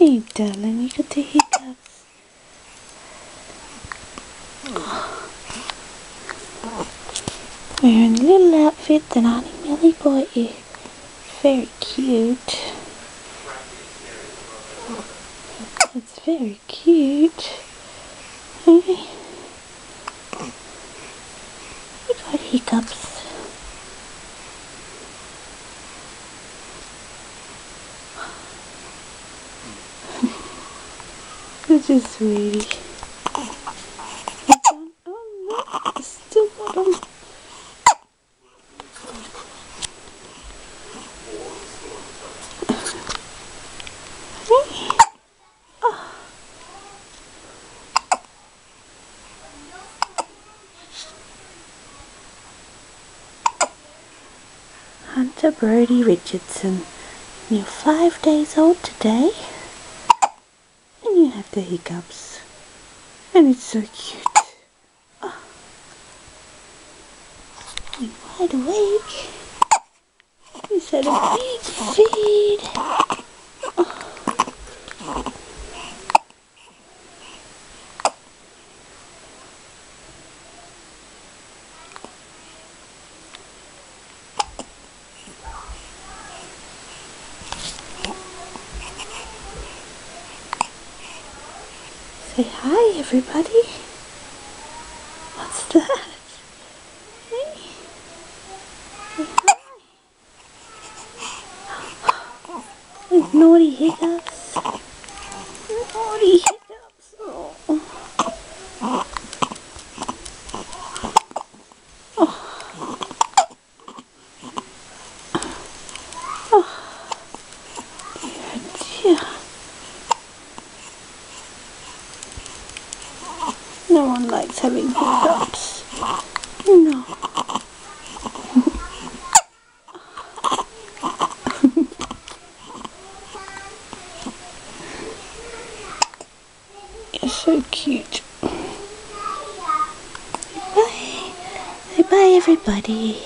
Hey darling, you got the hiccups. Wearing a little outfit that Auntie Millie bought you. Very cute. It's very cute. Hey. You got hiccups. Such a sweetie. Oh no, I still got them. Hunter Brody Richardson, you're 5 days old today, and you have the hiccups, and it's so cute. Oh. You're wide awake. He's had a big feed. Oh. Say hi, everybody. What's that? Hey. Say hi. With naughty hiccups. Naughty hiccups. Oh. Oh. Oh. Dear, dear. No one likes having hiccups. No. You're so cute. Bye. Say bye, everybody.